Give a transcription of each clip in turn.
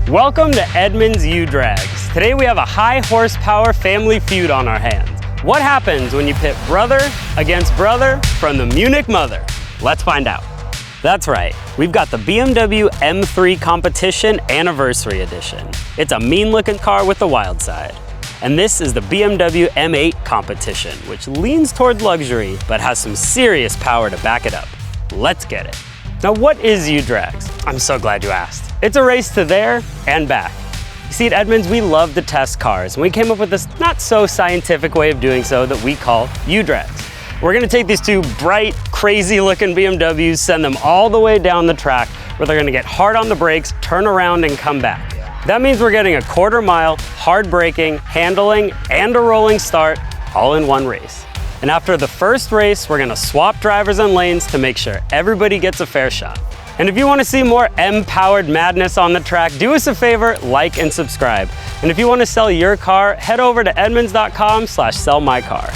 Welcome to Edmunds U-Drags. Today we have a high horsepower family feud on our hands. What happens when you pit brother against brother from the Munich mother? Let's find out. That's right, we've got the BMW M3 Competition Anniversary Edition. It's a mean looking car with a wild side. And this is the BMW M8 Competition, which leans toward luxury, but has some serious power to back it up. Let's get it. Now what is U-Drags? I'm so glad you asked. It's a race to there and back. You see, at Edmunds, we love to test cars, and we came up with this not so scientific way of doing so that we call U-Drags. We're gonna take these two bright, crazy looking BMWs, send them all the way down the track where they're gonna get hard on the brakes, turn around and come back. That means we're getting a quarter mile, hard braking, handling, and a rolling start all in one race. And after the first race, we're gonna swap drivers and lanes to make sure everybody gets a fair shot. And if you want to see more M-powered madness on the track, do us a favor, like and subscribe. And if you want to sell your car, head over to edmunds.com/sellmycar.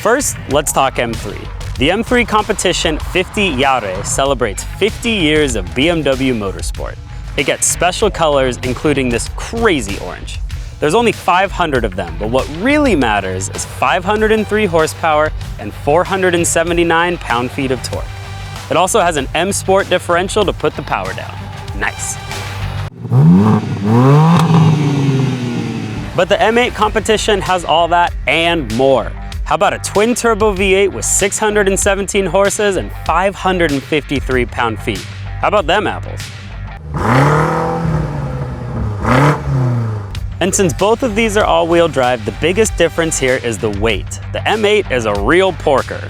First, let's talk M3. The M3 Competition 50 Jahre celebrates 50 years of BMW motorsport. It gets special colors, including this crazy orange. There's only 500 of them, but what really matters is 503 horsepower and 479 pound-feet of torque. It also has an M Sport differential to put the power down. Nice. But the M8 Competition has all that and more. How about a twin-turbo V8 with 617 horses and 553 pound-feet? How about them apples? And since both of these are all-wheel drive, the biggest difference here is the weight. The M8 is a real porker.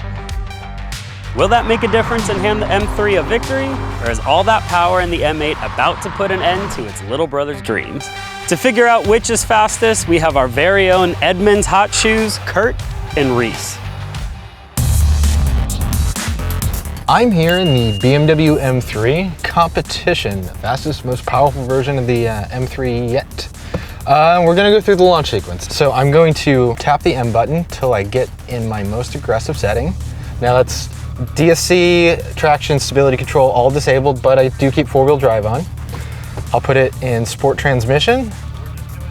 Will that make a difference and hand the M3 a victory? Or is all that power in the M8 about to put an end to its little brother's dreams? To figure out which is fastest, we have our very own Edmunds hot shoes, Kurt and Reese. I'm here in the BMW M3 Competition, the fastest, most powerful version of the M3 yet. We're gonna go through the launch sequence. So I'm going to tap the M button till I get in my most aggressive setting. Now that's DSC, traction, stability control, all disabled, but I do keep four-wheel drive on. I'll put it in sport transmission,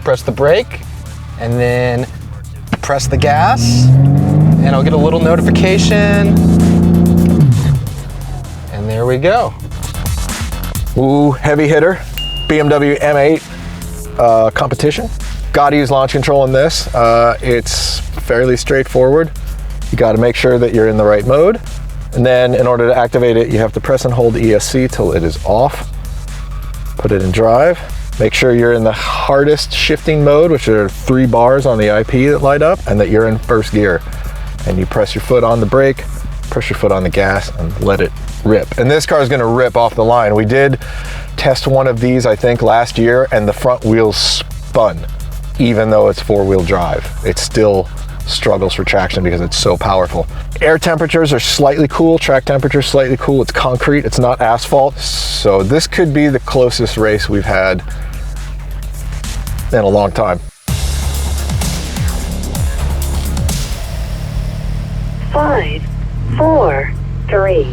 press the brake, and then press the gas, and I'll get a little notification, and there we go. Ooh, heavy hitter, BMW M8 Competition. Gotta use launch control in this. It's fairly straightforward. You gotta make sure that you're in the right mode. And then in order to activate it, you have to press and hold ESC till it is off. Put it in drive. Make sure you're in the hardest shifting mode, which are 3 bars on the IP that light up, and that you're in first gear. And you press your foot on the brake, press your foot on the gas, and let it rip. And this car is gonna rip off the line. We did test one of these, I think, last year, and the front wheels spun. Even though it's four-wheel drive, it still struggles for traction because it's so powerful. Air temperatures are slightly cool, track temperature slightly cool. It's concrete, it's not asphalt. So this could be the closest race we've had in a long time. 5, 4, 3,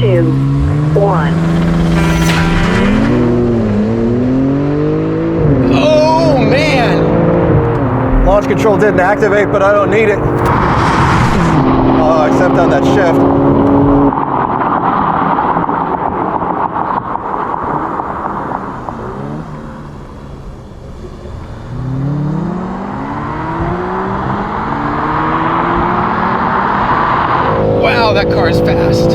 2, 1. Oh man! Launch control didn't activate, but I don't need it. Except on that shift. Wow, that car is fast.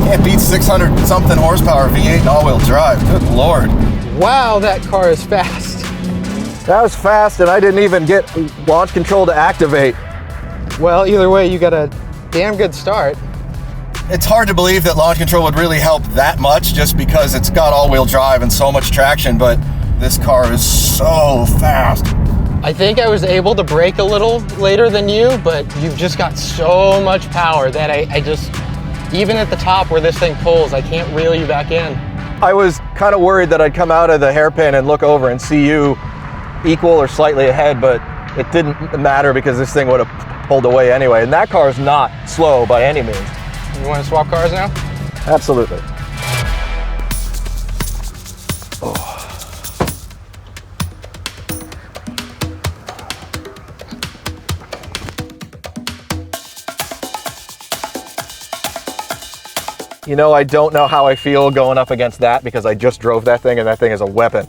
Can't beat 600 something horsepower V8 and all-wheel drive. Good Lord. Wow, that car is fast. That was fast, and I didn't even get launch control to activate. Well, either way, you got a damn good start. It's hard to believe that launch control would really help that much just because it's got all-wheel drive and so much traction, but this car is so fast. I think I was able to brake a little later than you, but you've just got so much power that I just, even at the top where this thing pulls, I can't reel you back in. I was kind of worried that I'd come out of the hairpin and look over and see you equal or slightly ahead, but it didn't matter because this thing would have pulled away anyway. And that car is not slow by any means. You want to swap cars now? Absolutely. You know, I don't know how I feel going up against that because I just drove that thing and that thing is a weapon.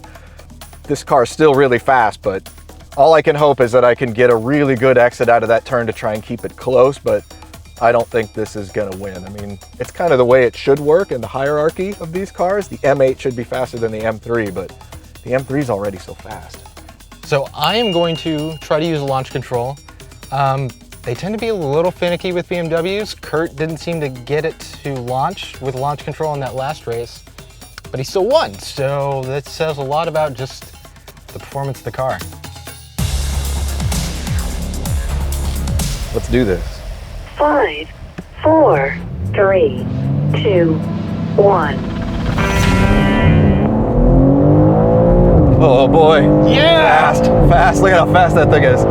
This car is still really fast, but all I can hope is that I can get a really good exit out of that turn to try and keep it close, but I don't think this is gonna win. I mean, it's kind of the way it should work in the hierarchy of these cars. The M8 should be faster than the M3, but the M3 is already so fast. So I am going to try to use launch control. They tend to be a little finicky with BMWs. Kurt didn't seem to get it to launch with launch control in that last race, but he still won. So that says a lot about just the performance of the car. Let's do this. 5, 4, 3, 2, 1. Oh boy. Yeah! Fast, fast. Look at how fast that thing is.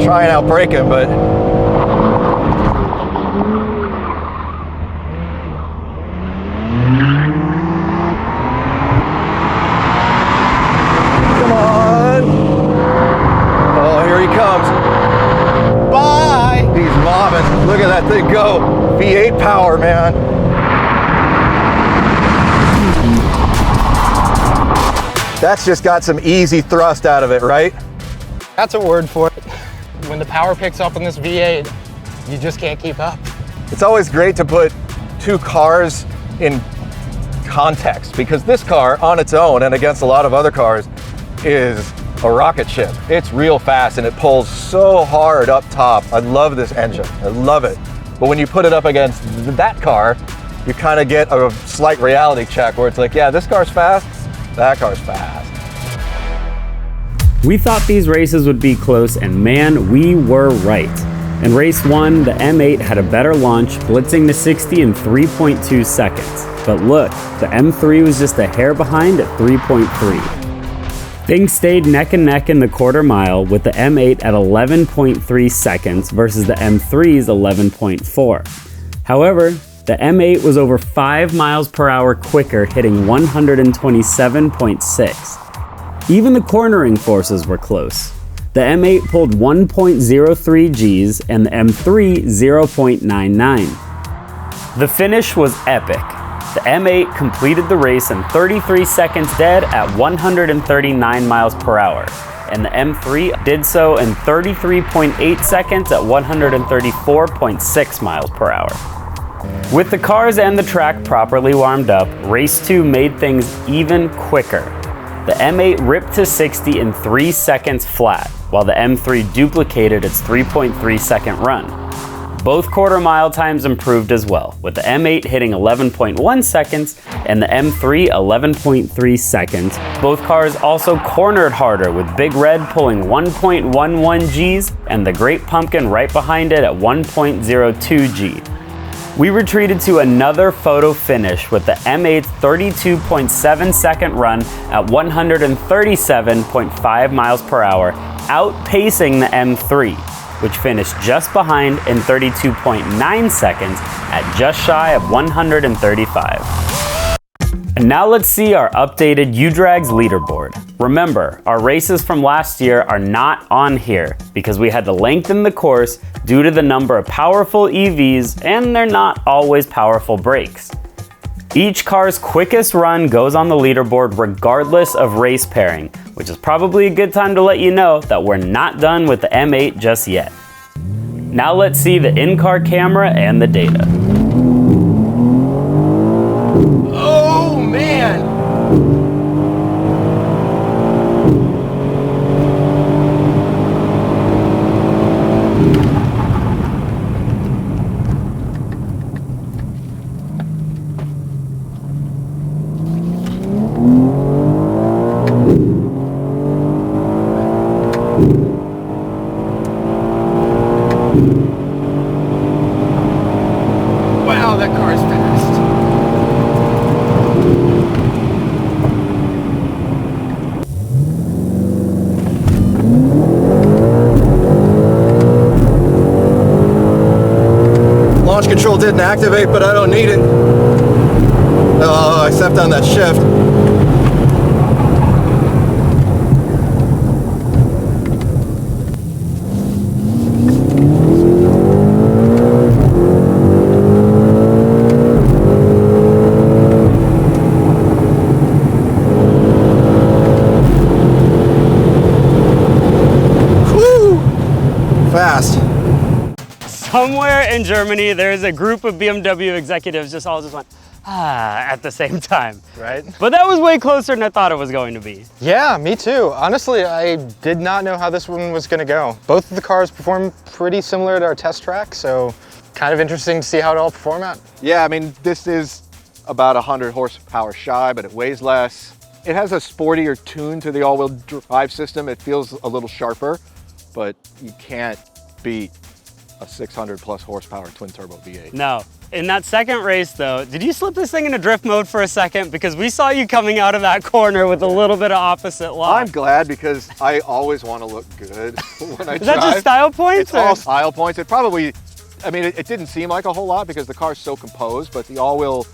Try and outbrake him, but come on. Oh, here he comes. Bye! He's mobbing. Look at that thing go. V8 power, man. That's just got some easy thrust out of it, right? That's a word for it. When the power picks up on this V8, you just can't keep up. It's always great to put two cars in context because this car on its own and against a lot of other cars is a rocket ship. It's real fast and it pulls so hard up top. I love this engine, I love it. But when you put it up against that car, you kind of get a slight reality check where it's like, yeah, this car's fast, that car's fast. We thought these races would be close, and man, we were right. In race 1, the M8 had a better launch, blitzing to 60 in 3.2 seconds. But look, the M3 was just a hair behind at 3.3. Things stayed neck and neck in the quarter mile, with the M8 at 11.3 seconds versus the M3's 11.4. However, the M8 was over 5 miles per hour quicker, hitting 127.6. Even the cornering forces were close. The M8 pulled 1.03 Gs and the M3 0.99. The finish was epic. The M8 completed the race in 33 seconds dead at 139 miles per hour, and the M3 did so in 33.8 seconds at 134.6 miles per hour. With the cars and the track properly warmed up, race 2 made things even quicker. The M8 ripped to 60 in 3 seconds flat, while the M3 duplicated its 3.3 second run. Both quarter mile times improved as well, with the M8 hitting 11.1 seconds and the M3 11.3 seconds. Both cars also cornered harder, with Big Red pulling 1.11 Gs and the Great Pumpkin right behind it at 1.02 G. We retreated to another photo finish with the M8's 32.7 second run at 137.5 miles per hour, outpacing the M3, which finished just behind in 32.9 seconds at just shy of 135. And now let's see our updated U-Drags leaderboard. Remember, our races from last year are not on here because we had to lengthen the course due to the number of powerful EVs, and they're not always powerful brakes. Each car's quickest run goes on the leaderboard regardless of race pairing, which is probably a good time to let you know that we're not done with the M8 just yet. Now let's see the in-car camera and the data. Oh man! to activate, but I don't need it. Oh, I stepped on that shift. Fast. Somewhere in Germany, there's a group of BMW executives just all went, at the same time. Right? But that was way closer than I thought it was going to be. Yeah, me too. Honestly, I did not know how this one was gonna go. Both of the cars perform pretty similar to our test track, so kind of interesting to see how it all perform out. Yeah, I mean, this is about 100 horsepower shy, but it weighs less. It has a sportier tune to the all-wheel drive system. It feels a little sharper, but you can't beat a 600 plus horsepower twin turbo V8. No. In that second race though, did you slip this thing into drift mode for a second? Because we saw you coming out of that corner with a little bit of opposite lock. I'm glad because I always want to look good when I drive. Is that just style points? It's all style points. It probably, I mean, it didn't seem like a whole lot because the car's so composed, but the all-wheel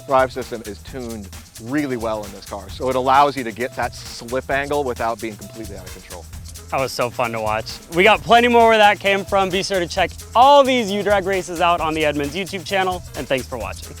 drive system is tuned really well in this car. So it allows you to get that slip angle without being completely out of control. That was so fun to watch. We got plenty more where that came from. Be sure to check all these U-Drag races out on the Edmunds YouTube channel, and thanks for watching.